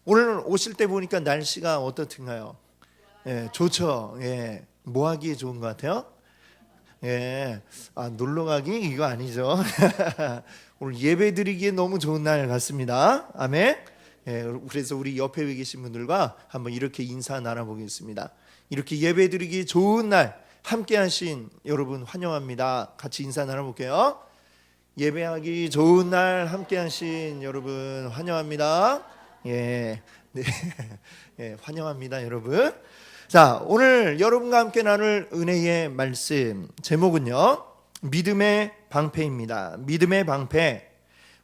오늘 오실 때 보니까 날씨가 어떻든가요? 예, 좋죠. 예, 뭐 하기에 좋은 것 같아요? 예, 놀러 가기 이거 아니죠. 오늘 예배 드리기에 너무 좋은 날 같습니다. 아멘. 예, 그래서 우리 옆에 계신 분들과 한번 이렇게 인사 나눠보겠습니다. 이렇게 예배 드리기 좋은 날 함께 하신 여러분 환영합니다. 같이 인사 나눠볼게요. 예배하기 좋은 날 함께 하신 여러분 환영합니다. 예, 네, 예, 환영합니다, 여러분. 자, 오늘 여러분과 함께 나눌 은혜의 말씀 제목은요, 믿음의 방패입니다. 믿음의 방패.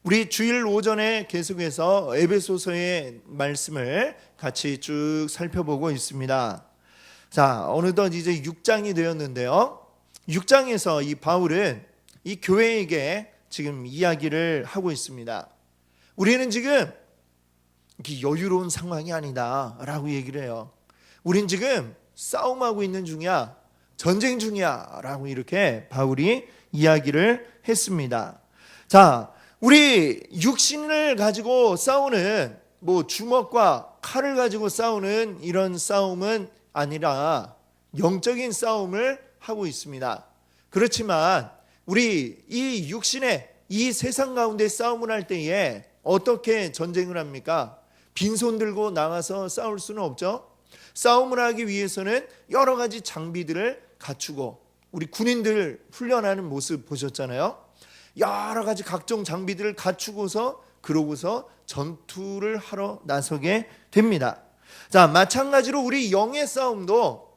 우리 주일 오전에 계속해서 에베소서의 말씀을 같이 쭉 살펴보고 있습니다. 자, 어느덧 이제 6장이 되었는데요. 6장에서 이 바울은 이 교회에게 지금 이야기를 하고 있습니다. 우리는 지금 여유로운 상황이 아니다 라고 얘기를 해요. 우린 지금 싸움하고 있는 중이야, 전쟁 중이야 라고 이렇게 바울이 이야기를 했습니다. 자, 우리 육신을 가지고 싸우는 주먹과 칼을 가지고 싸우는 이런 싸움은 아니라 영적인 싸움을 하고 있습니다. 그렇지만 우리 이 육신의 이 세상 가운데 싸움을 할 때에 어떻게 전쟁을 합니까? 빈손 들고 나가서 싸울 수는 없죠. 싸움을 하기 위해서는 여러 가지 장비들을 갖추고, 우리 군인들 훈련하는 모습 보셨잖아요. 여러 가지 각종 장비들을 갖추고서 그러고서 전투를 하러 나서게 됩니다. 자, 마찬가지로 우리 영의 싸움도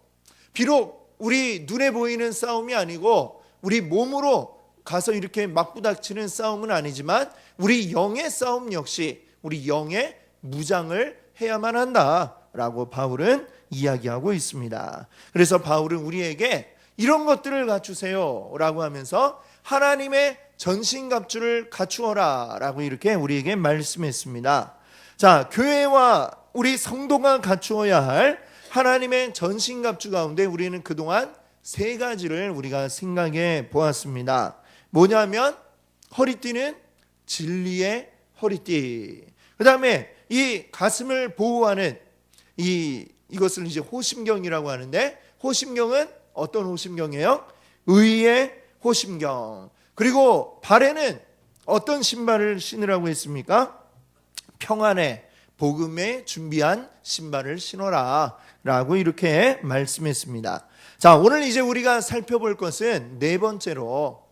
비록 우리 눈에 보이는 싸움이 아니고 우리 몸으로 가서 이렇게 맞부닥치는 싸움은 아니지만 우리 영의 싸움 역시 우리 영의 무장을 해야만 한다라고 바울은 이야기하고 있습니다. 그래서 바울은 우리에게 이런 것들을 갖추세요 라고 하면서 하나님의 전신갑주를 갖추어라 라고 이렇게 우리에게 말씀했습니다. 자, 교회와 우리 성도가 갖추어야 할 하나님의 전신갑주 가운데 우리는 그동안 세 가지를 우리가 생각해 보았습니다. 뭐냐면 허리띠는 진리의 허리띠, 그 다음에 이 가슴을 보호하는 이것을 이제 호심경이라고 하는데, 호심경은 어떤 호심경이에요? 의의 호심경. 그리고 발에는 어떤 신발을 신으라고 했습니까? 평안의 복음에 준비한 신발을 신어라 라고 이렇게 말씀했습니다. 자, 오늘 이제 우리가 살펴볼 것은 네 번째로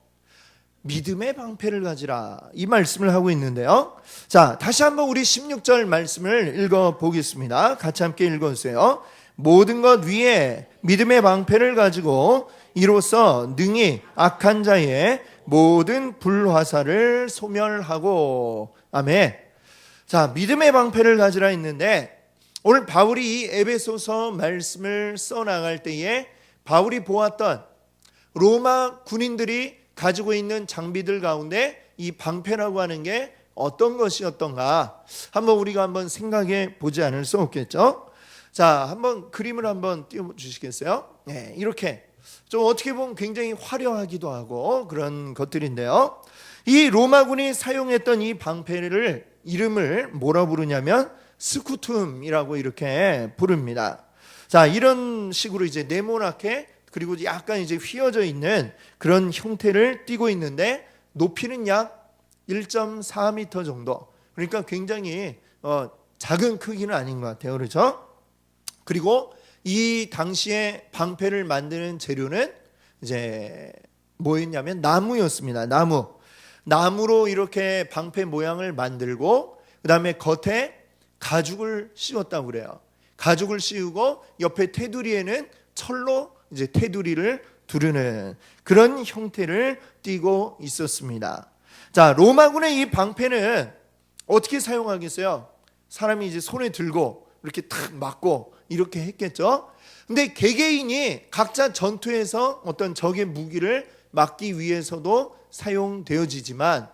믿음의 방패를 가지라, 이 말씀을 하고 있는데요. 자, 다시 한번 우리 16절 말씀을 읽어보겠습니다. 같이 함께 읽어주세요. 모든 것 위에 믿음의 방패를 가지고 이로써 능히 악한 자의 모든 불화살을 소멸하고. 아멘. 자, 믿음의 방패를 가지라 했는데, 오늘 바울이 이 에베소서 말씀을 써나갈 때에 바울이 보았던 로마 군인들이 가지고 있는 장비들 가운데 이 방패라고 하는 게 어떤 것이었던가 한번 우리가 한번 생각해 보지 않을 수 없겠죠. 자, 한번 그림을 한번 띄워주시겠어요? 네, 이렇게 좀 어떻게 보면 굉장히 화려하기도 하고 그런 것들인데요. 이 로마군이 사용했던 이 방패를 이름을 뭐라 부르냐면 스쿠툼이라고 이렇게 부릅니다. 자, 이런 식으로 이제 네모나게 그리고 약간 이제 휘어져 있는 그런 형태를 띠고 있는데 높이는 약 1.4m 정도. 그러니까 굉장히 작은 크기는 아닌 것 같아요. 그렇죠? 그리고 이 당시에 방패를 만드는 재료는 이제 뭐였냐면 나무였습니다. 나무로 이렇게 방패 모양을 만들고 그다음에 겉에 가죽을 씌웠다고 그래요. 가죽을 씌우고 옆에 테두리에는 철로 이제 테두리를 두르는 그런 형태를 띠고 있었습니다. 자, 로마군의 이 방패는 어떻게 사용하겠어요? 사람이 이제 손에 들고 이렇게 탁 맞고 이렇게 했겠죠. 근데 개개인이 각자 전투에서 어떤 적의 무기를 막기 위해서도 사용되어지지만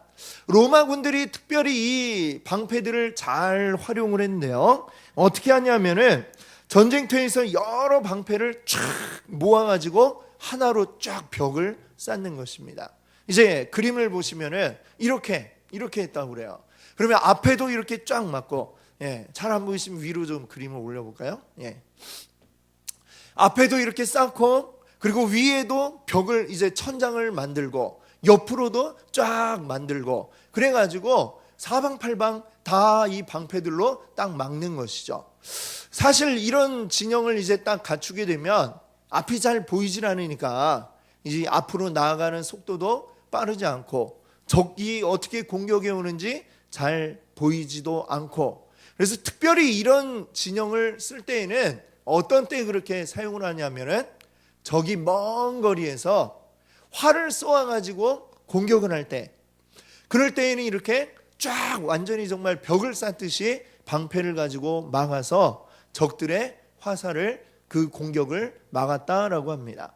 로마군들이 특별히 이 방패들을 잘 활용을 했는데요. 어떻게 하냐면은 전쟁터에서 여러 방패를 쫙 모아가지고 하나로 쫙 벽을 쌓는 것입니다. 이제 그림을 보시면은 이렇게 했다고 그래요. 그러면 앞에도 이렇게 쫙 맞고 예, 잘 안 보이시면 위로 좀 그림을 올려볼까요? 예. 앞에도 이렇게 쌓고 그리고 위에도 벽을 이제 천장을 만들고 옆으로도 쫙 만들고 그래가지고 사방팔방 다 이 방패들로 딱 막는 것이죠. 사실 이런 진영을 이제 딱 갖추게 되면 앞이 잘 보이질 않으니까 이제 앞으로 나아가는 속도도 빠르지 않고 적이 어떻게 공격해 오는지 잘 보이지도 않고 그래서 특별히 이런 진영을 쓸 때에는 어떤 때 그렇게 사용을 하냐면은 적이 먼 거리에서 활을 쏘아가지고 공격을 할 때 그럴 때에는 이렇게 쫙 완전히 정말 벽을 쌓듯이 방패를 가지고 막아서 적들의 화살을 그 공격을 막았다라고 합니다.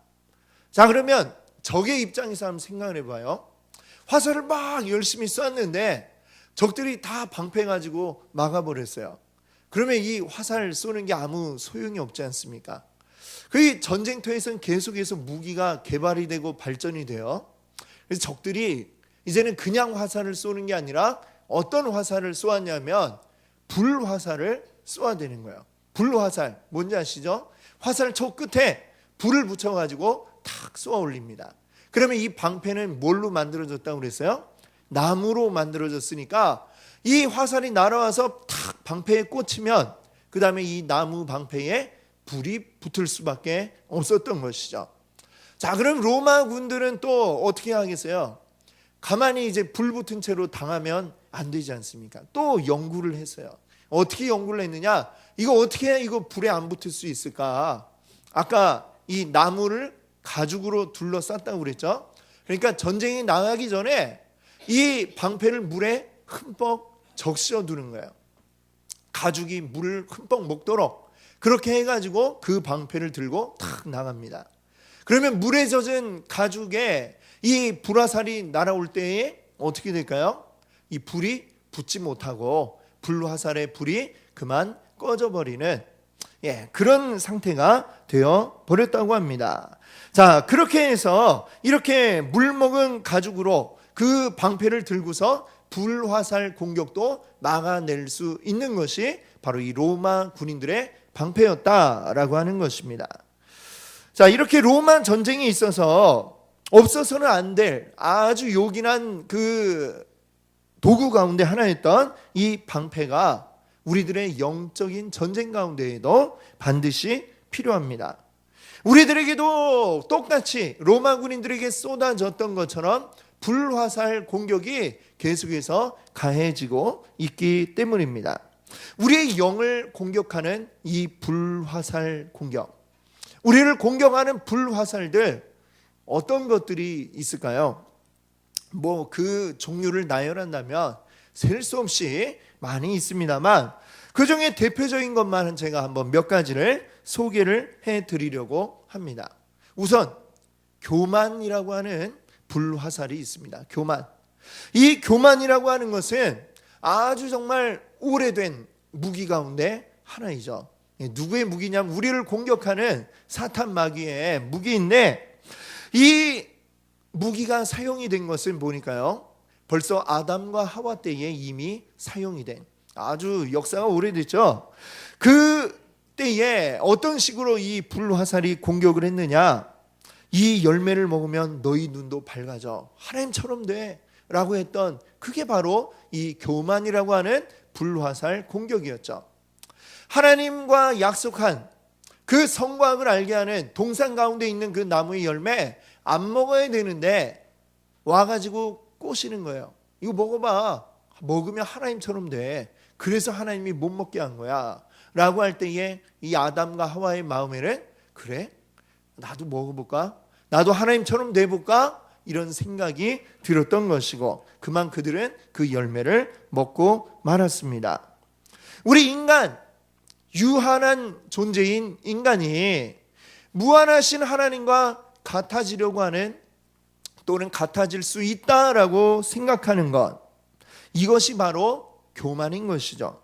자, 그러면 적의 입장에서 한번 생각을 해봐요. 화살을 막 열심히 쐈는데 적들이 다 방패 가지고 막아버렸어요. 그러면 이 화살 쏘는 게 아무 소용이 없지 않습니까? 그 전쟁터에서는 계속해서 무기가 개발이 되고 발전이 돼요. 그래서 적들이 이제는 그냥 화살을 쏘는 게 아니라 어떤 화살을 쏘았냐면 불화살을 쏘아대는 거예요. 불화살 뭔지 아시죠? 화살 저 끝에 불을 붙여가지고 탁 쏘아 올립니다. 그러면 이 방패는 뭘로 만들어졌다고 그랬어요? 나무로 만들어졌으니까 이 화살이 날아와서 탁 방패에 꽂히면 그 다음에 이 나무 방패에 불이 붙을 수밖에 없었던 것이죠. 자, 그럼 로마 군들은 또 어떻게 하겠어요? 가만히 이제 불 붙은 채로 당하면 안 되지 않습니까? 또 연구를 했어요. 어떻게 연구를 했느냐? 이거 어떻게 해야 이거 불에 안 붙을 수 있을까? 아까 이 나무를 가죽으로 둘러쌌다고 그랬죠? 그러니까 전쟁이 나가기 전에 이 방패를 물에 흠뻑 적셔 두는 거예요. 가죽이 물을 흠뻑 먹도록 그렇게 해가지고 그 방패를 들고 탁 나갑니다. 그러면 물에 젖은 가죽에 이 불화살이 날아올 때에 어떻게 될까요? 이 불이 붙지 못하고 불화살의 불이 그만 꺼져버리는 그런 상태가 되어 버렸다고 합니다. 자, 그렇게 해서 이렇게 물먹은 가죽으로 그 방패를 들고서 불화살 공격도 막아낼 수 있는 것이 바로 이 로마 군인들의 방패였다라고 하는 것입니다. 자, 이렇게 로마 전쟁이 있어서 없어서는 안 될 아주 요긴한 그 도구 가운데 하나였던 이 방패가 우리들의 영적인 전쟁 가운데에도 반드시 필요합니다. 우리들에게도 똑같이 로마 군인들에게 쏟아졌던 것처럼 불화살 공격이 계속해서 가해지고 있기 때문입니다. 우리의 영을 공격하는 이 불화살 공격, 우리를 공격하는 불화살들 어떤 것들이 있을까요? 뭐 그 종류를 나열한다면 셀 수 없이 많이 있습니다만 그 중에 대표적인 것만 제가 한번 몇 가지를 소개를 해드리려고 합니다. 우선 교만이라고 하는 불화살이 있습니다. 교만. 이 교만이라고 하는 것은 아주 정말 오래된 무기 가운데 하나이죠. 누구의 무기냐면 우리를 공격하는 사탄 마귀의 무기인데 이 무기가 사용이 된 것을 보니까요, 벌써 아담과 하와 때에 이미 사용이 된 아주 역사가 오래됐죠. 그 때에 어떤 식으로 이 불화살이 공격을 했느냐, 이 열매를 먹으면 너희 눈도 밝아져 하나님처럼 돼 라고 했던 그게 바로 이 교만이라고 하는 불화살 공격이었죠. 하나님과 약속한 그 성곽을 알게 하는 동산 가운데 있는 그 나무의 열매 안 먹어야 되는데 와가지고 꼬시는 거예요. 이거 먹어봐. 먹으면 하나님처럼 돼. 그래서 하나님이 못 먹게 한 거야 라고 할 때에 이 아담과 하와의 마음에는 그래? 나도 먹어볼까? 나도 하나님처럼 돼볼까? 이런 생각이 들었던 것이고 그만 그들은 그 열매를 먹고 말았습니다. 우리 인간, 유한한 존재인 인간이 무한하신 하나님과 같아지려고 하는 또는 같아질 수 있다라고 생각하는 것, 이것이 바로 교만인 것이죠.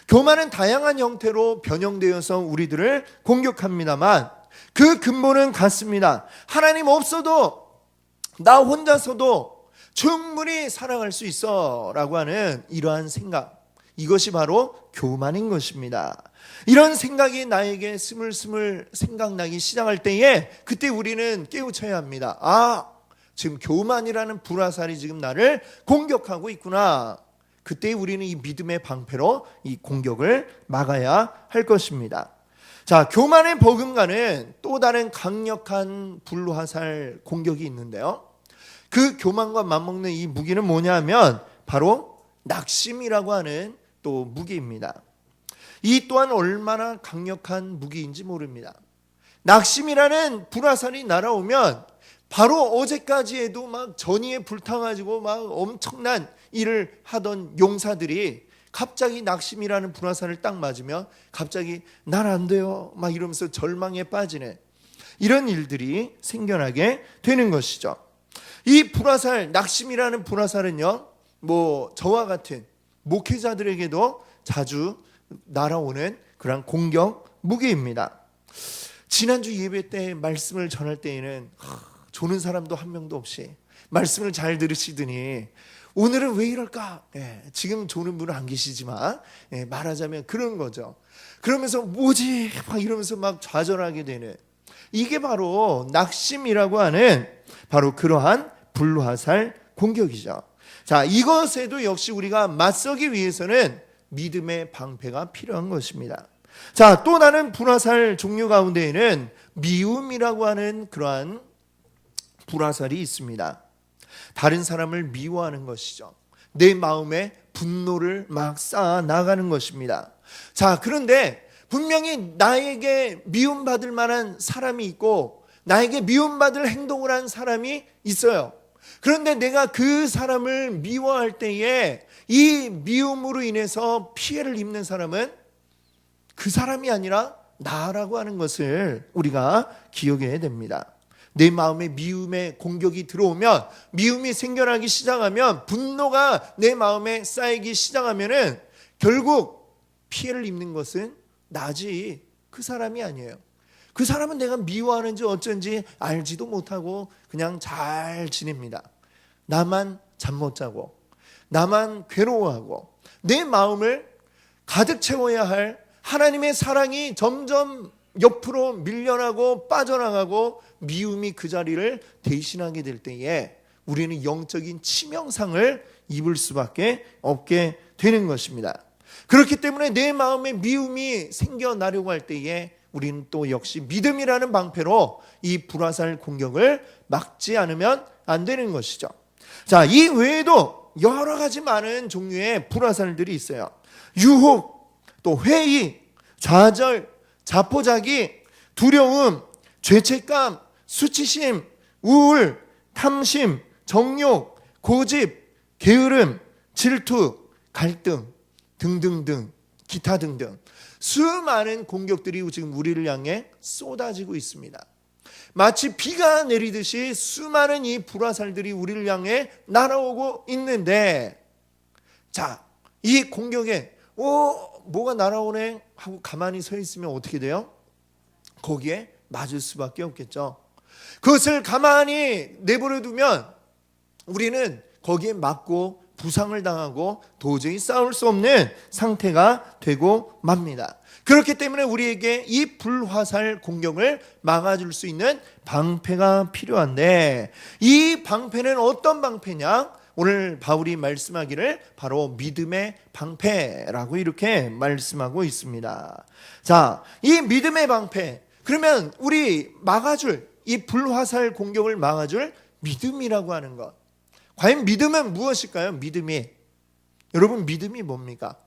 교만은 다양한 형태로 변형되어서 우리들을 공격합니다만 그 근본은 같습니다. 하나님 없어도 나 혼자서도 충분히 살아갈 수 있어 라고 하는 이러한 생각, 이것이 바로 교만인 것입니다. 이런 생각이 나에게 스물스물 생각나기 시작할 때에 그때 우리는 깨우쳐야 합니다. 지금 교만이라는 불화살이 지금 나를 공격하고 있구나. 그때 우리는 이 믿음의 방패로 이 공격을 막아야 할 것입니다. 자, 교만의 버금가는 또 다른 강력한 불화살 공격이 있는데요. 그 교만과 맞먹는 이 무기는 뭐냐면 바로 낙심이라고 하는 또 무기입니다. 이 또한 얼마나 강력한 무기인지 모릅니다. 낙심이라는 불화살이 날아오면 바로 어제까지에도 막 전의에 불타가지고 막 엄청난 일을 하던 용사들이 갑자기 낙심이라는 불화살을 딱 맞으면 갑자기 날 안 돼요 막 이러면서 절망에 빠지는 이런 일들이 생겨나게 되는 것이죠. 이 불화살, 낙심이라는 불화살은요, 저와 같은 목회자들에게도 자주 날아오는 그런 공격 무기입니다. 지난주 예배 때 말씀을 전할 때에는 조는 사람도 한 명도 없이 말씀을 잘 들으시더니 오늘은 왜 이럴까? 지금 조는 분은 안 계시지만 말하자면 그런 거죠. 그러면서 뭐지? 막 이러면서 막 좌절하게 되는, 이게 바로 낙심이라고 하는 바로 그러한 불화살 공격이죠. 자, 이것에도 역시 우리가 맞서기 위해서는 믿음의 방패가 필요한 것입니다. 자, 또 다른 불화살 종류 가운데에는 미움이라고 하는 그러한 불화살이 있습니다. 다른 사람을 미워하는 것이죠. 내 마음에 분노를 막 쌓아 나가는 것입니다. 자, 그런데 분명히 나에게 미움받을 만한 사람이 있고 나에게 미움받을 행동을 한 사람이 있어요. 그런데 내가 그 사람을 미워할 때에 이 미움으로 인해서 피해를 입는 사람은 그 사람이 아니라 나라고 하는 것을 우리가 기억해야 됩니다. 내 마음에 미움의 공격이 들어오면, 미움이 생겨나기 시작하면, 분노가 내 마음에 쌓이기 시작하면은 결국 피해를 입는 것은 나지 그 사람이 아니에요. 그 사람은 내가 미워하는지 어쩐지 알지도 못하고 그냥 잘 지냅니다. 나만 잠 못 자고 나만 괴로워하고 내 마음을 가득 채워야 할 하나님의 사랑이 점점 옆으로 밀려나고 빠져나가고 미움이 그 자리를 대신하게 될 때에 우리는 영적인 치명상을 입을 수밖에 없게 되는 것입니다. 그렇기 때문에 내 마음에 미움이 생겨나려고 할 때에 우리는 또 역시 믿음이라는 방패로 이 불화살 공격을 막지 않으면 안 되는 것이죠. 자, 이 외에도 여러 가지 많은 종류의 불화살들이 있어요. 유혹, 또 회의, 좌절, 자포자기, 두려움, 죄책감, 수치심, 우울, 탐심, 정욕, 고집, 게으름, 질투, 갈등 등등등, 기타 등등 수많은 공격들이 지금 우리를 향해 쏟아지고 있습니다. 마치 비가 내리듯이 수많은 이 불화살들이 우리를 향해 날아오고 있는데, 자, 이 공격에 뭐가 날아오네 하고 가만히 서 있으면 어떻게 돼요? 거기에 맞을 수밖에 없겠죠. 그것을 가만히 내버려 두면 우리는 거기에 맞고 부상을 당하고 도저히 싸울 수 없는 상태가 되고 맙니다. 그렇기 때문에 우리에게 이 불화살 공격을 막아줄 수 있는 방패가 필요한데, 이 방패는 어떤 방패냐? 오늘 바울이 말씀하기를 바로 믿음의 방패라고 이렇게 말씀하고 있습니다. 자, 이 믿음의 방패, 그러면 우리 막아줄, 이 불화살 공격을 막아줄 믿음이라고 하는 것, 과연 믿음은 무엇일까요? 믿음이, 여러분 믿음이 뭡니까?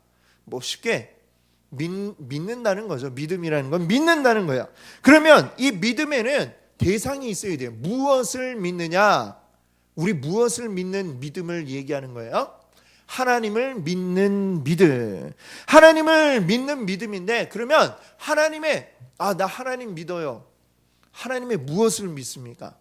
쉽게 믿는다는 거죠. 믿음이라는 건 믿는다는 거예요. 그러면 이 믿음에는 대상이 있어야 돼요. 무엇을 믿느냐? 우리 무엇을 믿는 믿음을 얘기하는 거예요? 하나님을 믿는 믿음. 하나님을 믿는 믿음인데, 그러면 하나님의, 나 하나님 믿어요. 하나님의 무엇을 믿습니까?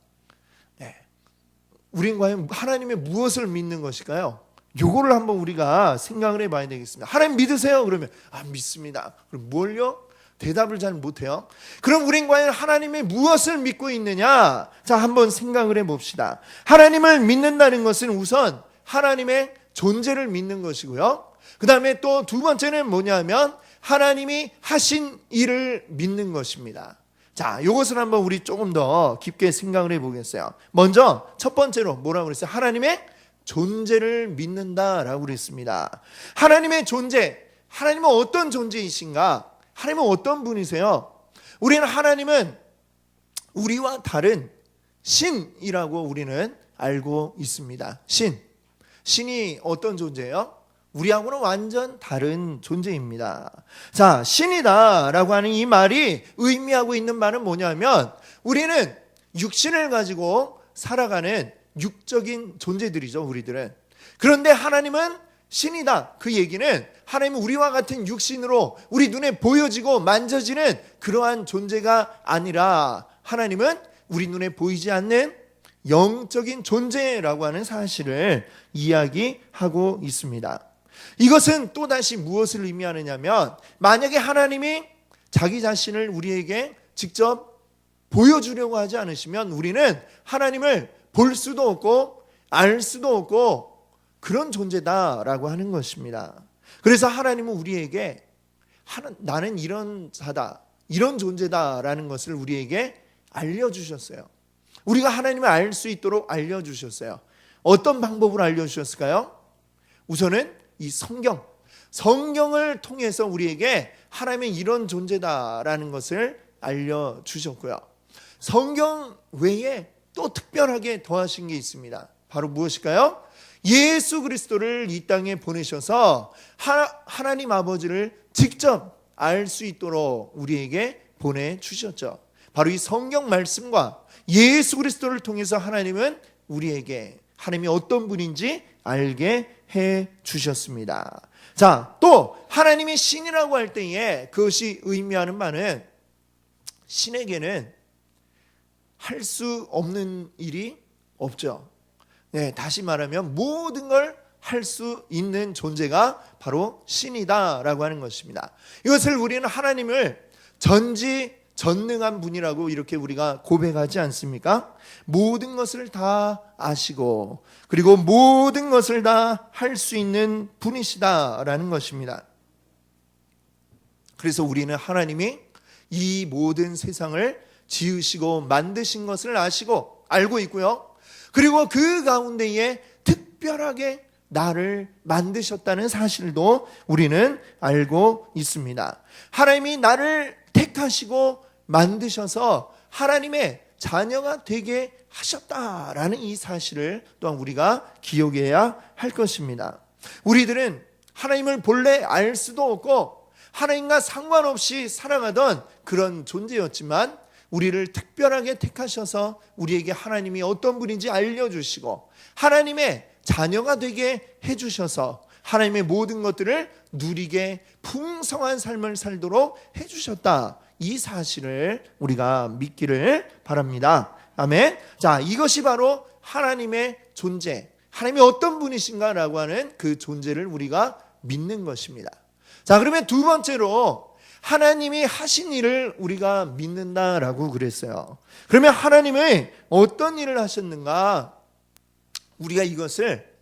우린 과연 하나님의 무엇을 믿는 것일까요? 요거를 한번 우리가 생각을 해봐야 되겠습니다. 하나님 믿으세요? 그러면 믿습니다. 그럼 뭘요? 대답을 잘 못해요. 그럼 우린 과연 하나님의 무엇을 믿고 있느냐? 자, 한번 생각을 해봅시다. 하나님을 믿는다는 것은 우선 하나님의 존재를 믿는 것이고요, 그 다음에 또 두 번째는 뭐냐면 하나님이 하신 일을 믿는 것입니다. 자, 이것을 한번 우리 조금 더 깊게 생각을 해보겠어요. 먼저 첫 번째로 뭐라고 그랬어요? 하나님의 존재를 믿는다라고 그랬습니다. 하나님의 존재, 하나님은 어떤 존재이신가? 하나님은 어떤 분이세요? 우리는 하나님은 우리와 다른 신이라고 우리는 알고 있습니다. 신이 어떤 존재예요? 우리하고는 완전 다른 존재입니다. 자, 신이다라고 하는 이 말이 의미하고 있는 말은 뭐냐면 우리는 육신을 가지고 살아가는 육적인 존재들이죠, 우리들은. 그런데 하나님은 신이다. 그 얘기는 하나님은 우리와 같은 육신으로 우리 눈에 보여지고 만져지는 그러한 존재가 아니라 하나님은 우리 눈에 보이지 않는 영적인 존재라고 하는 사실을 이야기하고 있습니다. 이것은 또다시 무엇을 의미하느냐면 만약에 하나님이 자기 자신을 우리에게 직접 보여주려고 하지 않으시면 우리는 하나님을 볼 수도 없고 알 수도 없고 그런 존재다라고 하는 것입니다. 그래서 하나님은 우리에게 나는 이런 자다, 이런 존재다라는 것을 우리에게 알려주셨어요. 우리가 하나님을 알 수 있도록 알려주셨어요. 어떤 방법으로 알려주셨을까요? 우선은 이 성경을 통해서 우리에게 하나님의 이런 존재다라는 것을 알려주셨고요. 성경 외에 또 특별하게 더하신 게 있습니다. 바로 무엇일까요? 예수 그리스도를 이 땅에 보내셔서 하나님 아버지를 직접 알 수 있도록 우리에게 보내주셨죠. 바로 이 성경 말씀과 예수 그리스도를 통해서 하나님은 우리에게 하나님이 어떤 분인지 알게 해 주셨습니다. 자, 또 하나님이 신이라고 할 때에 그것이 의미하는 바는 신에게는 할 수 없는 일이 없죠. 네, 다시 말하면 모든 걸 할 수 있는 존재가 바로 신이다라고 하는 것입니다. 이것을 우리는 하나님을 전지전능한 분이라고 이렇게 우리가 고백하지 않습니까? 모든 것을 다 아시고 그리고 모든 것을 다 할 수 있는 분이시다라는 것입니다. 그래서 우리는 하나님이 이 모든 세상을 지으시고 만드신 것을 알고 있고요. 그리고 그 가운데에 특별하게 나를 만드셨다는 사실도 우리는 알고 있습니다. 하나님이 나를 택하시고 만드셔서 하나님의 자녀가 되게 하셨다라는 이 사실을 또한 우리가 기억해야 할 것입니다. 우리들은 하나님을 본래 알 수도 없고 하나님과 상관없이 살아가던 그런 존재였지만 우리를 특별하게 택하셔서 우리에게 하나님이 어떤 분인지 알려주시고 하나님의 자녀가 되게 해주셔서 하나님의 모든 것들을 누리게 풍성한 삶을 살도록 해주셨다. 이 사실을 우리가 믿기를 바랍니다. 아멘. 자, 이것이 바로 하나님의 존재, 하나님이 어떤 분이신가라고 하는 그 존재를 우리가 믿는 것입니다. 자, 그러면 두 번째로 하나님이 하신 일을 우리가 믿는다라고 그랬어요. 그러면 하나님이 어떤 일을 하셨는가? 우리가 이것을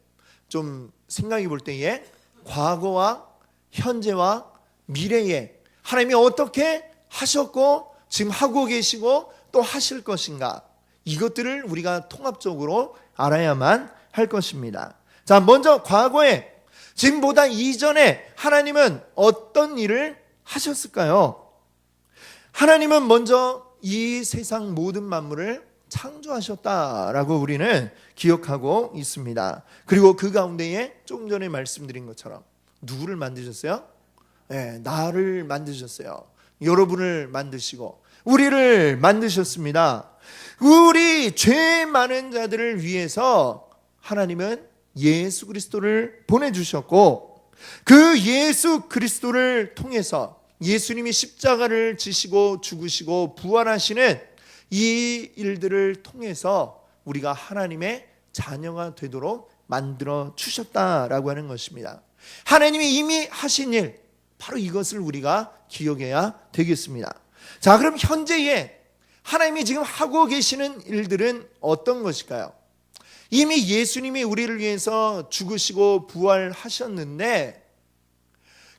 좀 생각해 볼 때에 과거와 현재와 미래에 하나님이 어떻게 하셨고 지금 하고 계시고 또 하실 것인가, 이것들을 우리가 통합적으로 알아야만 할 것입니다. 자, 먼저 과거에 지금보다 이전에 하나님은 어떤 일을 하셨을까요? 하나님은 먼저 이 세상 모든 만물을 창조하셨다라고 우리는 기억하고 있습니다. 그리고 그 가운데에 조금 전에 말씀드린 것처럼 누구를 만드셨어요? 네, 나를 만드셨어요. 여러분을 만드시고 우리를 만드셨습니다. 우리 죄 많은 자들을 위해서 하나님은 예수 그리스도를 보내주셨고 그 예수 그리스도를 통해서 예수님이 십자가를 지시고 죽으시고 부활하시는 이 일들을 통해서 우리가 하나님의 자녀가 되도록 만들어 주셨다라고 하는 것입니다. 하나님이 이미 하신 일, 바로 이것을 우리가 기억해야 되겠습니다. 자, 그럼 현재에 하나님이 지금 하고 계시는 일들은 어떤 것일까요? 이미 예수님이 우리를 위해서 죽으시고 부활하셨는데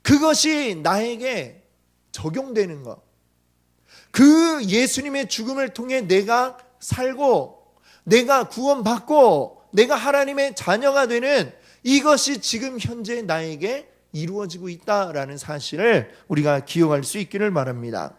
그것이 나에게 적용되는 것. 그 예수님의 죽음을 통해 내가 살고 내가 구원받고 내가 하나님의 자녀가 되는 이것이 지금 현재 나에게 이루어지고 있다라는 사실을 우리가 기억할 수 있기를 바랍니다.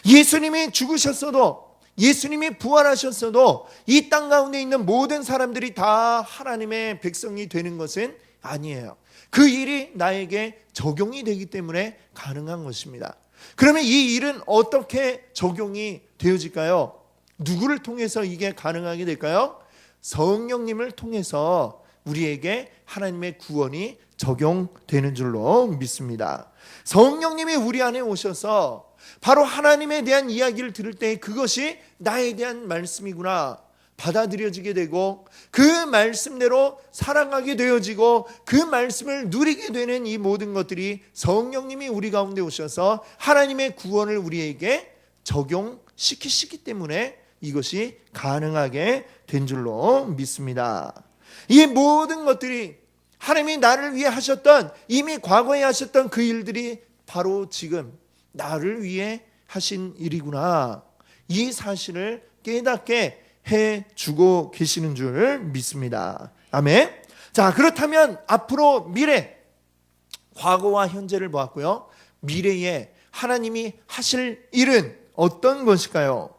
예수님이 죽으셨어도 예수님이 부활하셨어도 이 땅 가운데 있는 모든 사람들이 다 하나님의 백성이 되는 것은 아니에요. 그 일이 나에게 적용이 되기 때문에 가능한 것입니다. 그러면 이 일은 어떻게 적용이 되어질까요? 누구를 통해서 이게 가능하게 될까요? 성령님을 통해서 우리에게 하나님의 구원이 적용되는 줄로 믿습니다. 성령님이 우리 안에 오셔서 바로 하나님에 대한 이야기를 들을 때 그것이 나에 대한 말씀이구나 받아들여지게 되고 그 말씀대로 살아가게 되어지고 그 말씀을 누리게 되는 이 모든 것들이 성령님이 우리 가운데 오셔서 하나님의 구원을 우리에게 적용시키시기 때문에 이것이 가능하게 된 줄로 믿습니다. 이 모든 것들이 하나님이 나를 위해 하셨던 이미 과거에 하셨던 그 일들이 바로 지금 나를 위해 하신 일이구나 이 사실을 깨닫게 해주고 계시는 줄 믿습니다. 아멘. 자, 그렇다면 앞으로 미래, 과거와 현재를 보았고요. 미래에 하나님이 하실 일은 어떤 것일까요?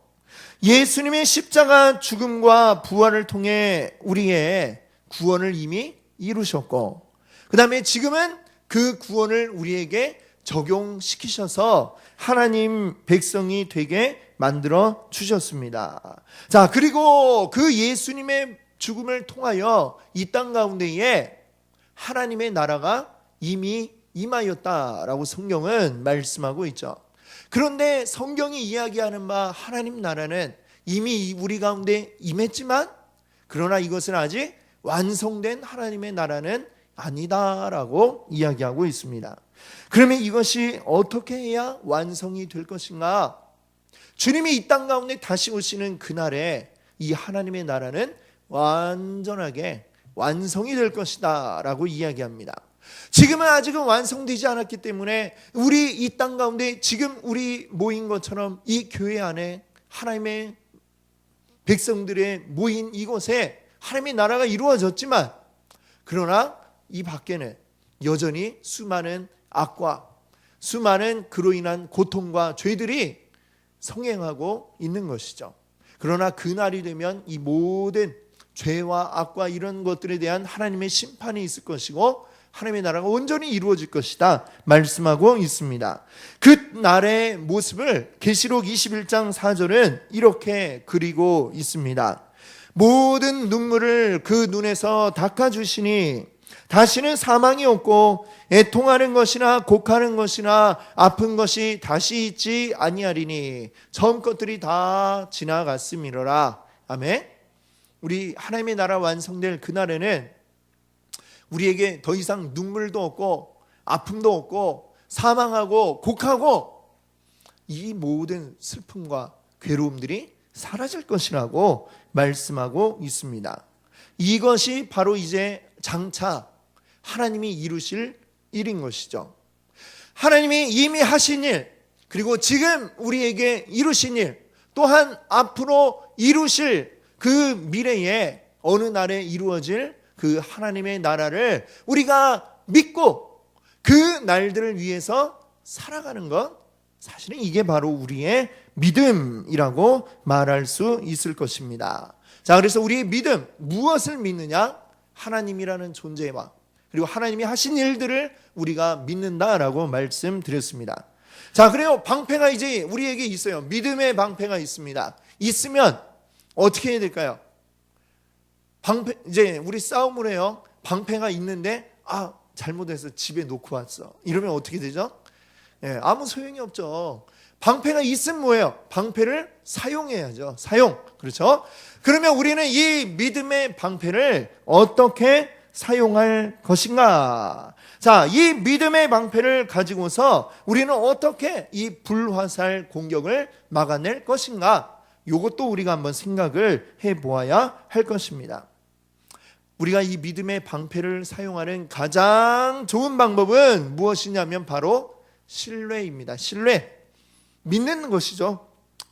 예수님의 십자가 죽음과 부활을 통해 우리의 구원을 이미 이루셨고 그 다음에 지금은 그 구원을 우리에게 적용시키셔서 하나님 백성이 되게 만들어 주셨습니다. 자, 그리고 그 예수님의 죽음을 통하여 이 땅 가운데에 하나님의 나라가 이미 임하였다라고 성경은 말씀하고 있죠. 그런데 성경이 이야기하는 바 하나님 나라는 이미 우리 가운데 임했지만 그러나 이것은 아직 완성된 하나님의 나라는 아니다라고 이야기하고 있습니다. 그러면 이것이 어떻게 해야 완성이 될 것인가? 주님이 이 땅 가운데 다시 오시는 그날에 이 하나님의 나라는 완전하게 완성이 될 것이다 라고 이야기합니다. 지금은 아직은 완성되지 않았기 때문에 우리 이 땅 가운데 지금 우리 모인 것처럼 이 교회 안에 하나님의 백성들의 모인 이곳에 하나님의 나라가 이루어졌지만 그러나 이 밖에는 여전히 수많은 악과 수많은 그로 인한 고통과 죄들이 성행하고 있는 것이죠. 그러나 그날이 되면 이 모든 죄와 악과 이런 것들에 대한 하나님의 심판이 있을 것이고 하나님의 나라가 온전히 이루어질 것이다 말씀하고 있습니다. 그 날의 모습을 계시록 21장 4절은 이렇게 그리고 있습니다. 모든 눈물을 그 눈에서 닦아주시니 다시는 사망이 없고 애통하는 것이나 곡하는 것이나 아픈 것이 다시 있지 아니하리니 처음 것들이 다 지나갔음이로라. 아멘. 우리 하나님의 나라 완성될 그날에는 우리에게 더 이상 눈물도 없고 아픔도 없고 사망하고 곡하고 이 모든 슬픔과 괴로움들이 사라질 것이라고 말씀하고 있습니다. 이것이 바로 이제 장차 하나님이 이루실 일인 것이죠. 하나님이 이미 하신 일, 그리고 지금 우리에게 이루신 일, 또한 앞으로 이루실 그 미래에 어느 날에 이루어질 그 하나님의 나라를 우리가 믿고 그 날들을 위해서 살아가는 것, 사실은 이게 바로 우리의 믿음이라고 말할 수 있을 것입니다. 자, 그래서 우리의 믿음, 무엇을 믿느냐? 하나님이라는 존재와 그리고 하나님이 하신 일들을 우리가 믿는다라고 말씀드렸습니다. 자, 그래요. 방패가 이제 우리에게 있어요. 믿음의 방패가 있습니다. 있으면 어떻게 해야 될까요? 방패, 이제 우리 싸움을 해요. 방패가 있는데 잘못해서 집에 놓고 왔어. 이러면 어떻게 되죠? 아무 소용이 없죠. 방패가 있으면 뭐예요? 방패를 사용해야죠. 사용. 그렇죠? 그러면 우리는 이 믿음의 방패를 어떻게 사용할 것인가? 자, 이 믿음의 방패를 가지고서 우리는 어떻게 이 불화살 공격을 막아낼 것인가? 이것도 우리가 한번 생각을 해보아야 할 것입니다. 우리가 이 믿음의 방패를 사용하는 가장 좋은 방법은 무엇이냐면 바로 신뢰입니다. 신뢰. 믿는 것이죠.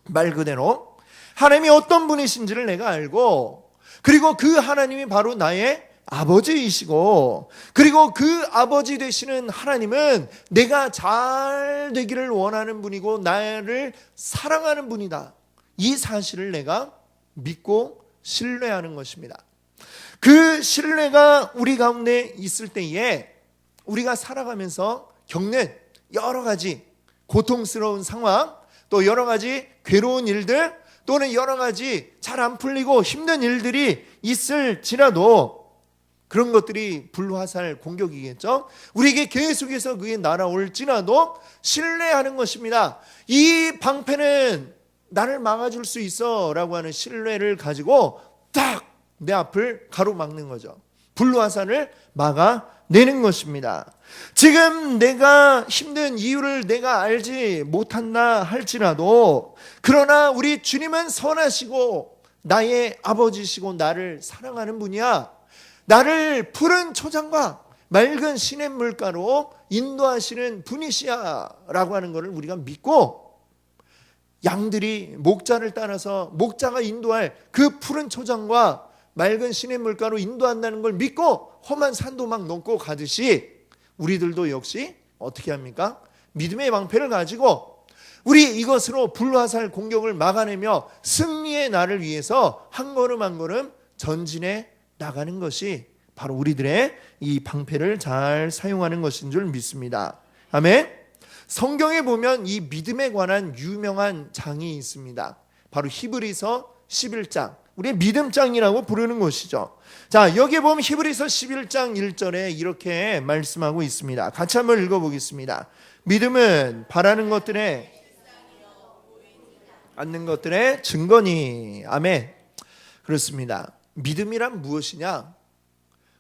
말 그대로 하나님이 어떤 분이신지를 내가 알고, 그리고 그 하나님이 바로 나의 아버지이시고, 그리고 그 아버지 되시는 하나님은 내가 잘 되기를 원하는 분이고 나를 사랑하는 분이다. 이 사실을 내가 믿고 신뢰하는 것입니다. 그 신뢰가 우리 가운데 있을 때에 우리가 살아가면서 겪는 여러 가지 고통스러운 상황, 또 여러 가지 괴로운 일들, 또는 여러 가지 잘 안 풀리고 힘든 일들이 있을지라도 그런 것들이 불화살 공격이겠죠. 우리에게 계속해서 그게 날아올지라도 신뢰하는 것입니다. 이 방패는 나를 막아줄 수 있어 라고 하는 신뢰를 가지고 딱 내 앞을 가로막는 거죠. 불화살을 막아내는 것입니다. 지금 내가 힘든 이유를 내가 알지 못한다 할지라도, 그러나 우리 주님은 선하시고 나의 아버지시고 나를 사랑하는 분이야. 나를 푸른 초장과 맑은 시냇물가로 인도하시는 분이시야 라고 하는 것을 우리가 믿고, 양들이 목자를 따라서 목자가 인도할 그 푸른 초장과 맑은 시냇물가로 인도한다는 걸 믿고 험한 산도 막 넘고 가듯이 우리들도 역시 어떻게 합니까? 믿음의 방패를 가지고 우리 이것으로 불화살 공격을 막아내며 승리의 날을 위해서 한 걸음 한 걸음 전진해 나가는 것이 바로 우리들의 이 방패를 잘 사용하는 것인 줄 믿습니다. 아멘. 성경에 보면 이 믿음에 관한 유명한 장이 있습니다. 바로 히브리서 11장, 우리의 믿음장이라고 부르는 것이죠. 자, 여기에 보면 히브리서 11장 1절에 이렇게 말씀하고 있습니다. 같이 한번 읽어보겠습니다. 믿음은 바라는 것들에 않는 것들의 증거니. 아멘. 그렇습니다. 믿음이란 무엇이냐?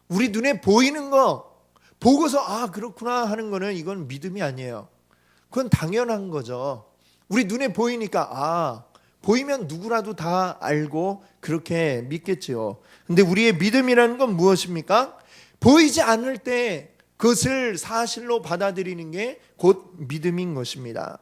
우리 눈에 보이는 거 보고서 아 그렇구나 하는 거는 이건 믿음이 아니에요. 그건 당연한 거죠. 우리 눈에 보이니까 아 보이면 누구라도 다 알고 그렇게 믿겠지요. 근데 우리의 믿음이라는 건 무엇입니까? 보이지 않을 때 그것을 사실로 받아들이는 게 곧 믿음인 것입니다.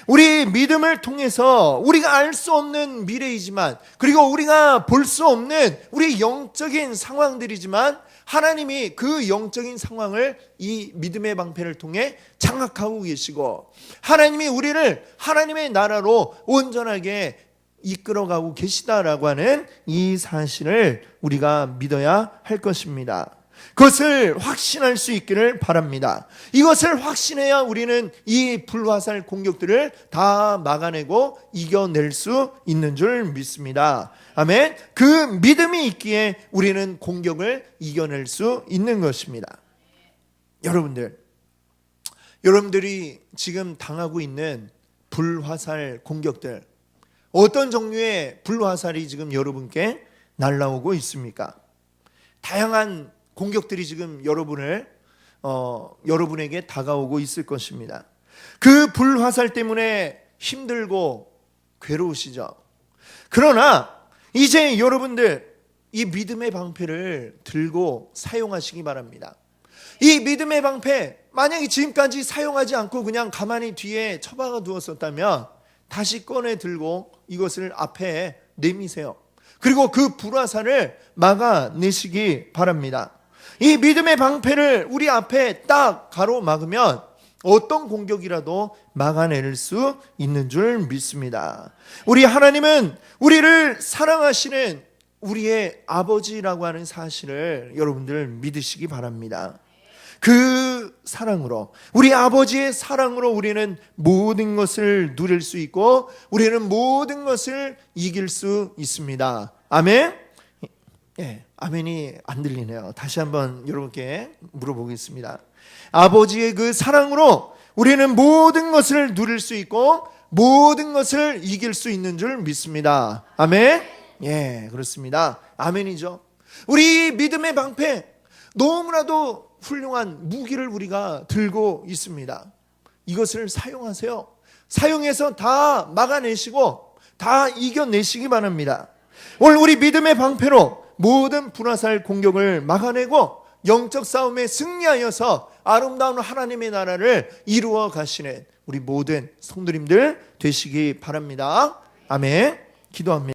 우리 믿음을 통해서 우리가 알 수 없는 미래이지만, 그리고 우리가 볼 수 없는 우리 영적인 상황들이지만 하나님이 그 영적인 상황을 이 믿음의 방패를 통해 장악하고 계시고, 하나님이 우리를 하나님의 나라로 온전하게 이끌어가고 계시다라고 하는 이 사실을 우리가 믿어야 할 것입니다. 그것을 확신할 수 있기를 바랍니다. 이것을 확신해야 우리는 이 불화살 공격들을 다 막아내고 이겨낼 수 있는 줄 믿습니다. 아멘. 그 믿음이 있기에 우리는 공격을 이겨낼 수 있는 것입니다. 여러분들이 지금 당하고 있는 불화살 공격들, 어떤 종류의 불화살이 지금 여러분께 날아오고 있습니까? 다양한 공격들이 지금 여러분에게 다가오고 있을 것입니다. 그 불화살 때문에 힘들고 괴로우시죠. 그러나 이제 여러분들 이 믿음의 방패를 들고 사용하시기 바랍니다. 이 믿음의 방패 만약에 지금까지 사용하지 않고 그냥 가만히 뒤에 처박아 두었었다면 다시 꺼내 들고 이것을 앞에 내미세요. 그리고 그 불화살을 막아내시기 바랍니다. 이 믿음의 방패를 우리 앞에 딱 가로막으면 어떤 공격이라도 막아낼 수 있는 줄 믿습니다. 우리 하나님은 우리를 사랑하시는 우리의 아버지라고 하는 사실을 여러분들 믿으시기 바랍니다. 그 사랑으로, 우리 아버지의 사랑으로 우리는 모든 것을 누릴 수 있고 우리는 모든 것을 이길 수 있습니다. 아멘? 예, 아멘이 안 들리네요. 다시 한번 여러분께 물어보겠습니다. 아버지의 그 사랑으로 우리는 모든 것을 누릴 수 있고 모든 것을 이길 수 있는 줄 믿습니다. 아멘? 예, 그렇습니다. 아멘이죠. 우리 믿음의 방패, 너무나도 훌륭한 무기를 우리가 들고 있습니다. 이것을 사용하세요. 사용해서 다 막아내시고 다 이겨내시기 바랍니다. 오늘 우리 믿음의 방패로 모든 불화살 공격을 막아내고 영적 싸움에 승리하여서 아름다운 하나님의 나라를 이루어 가시는 우리 모든 성도님들 되시기 바랍니다. 아멘. 기도합니다.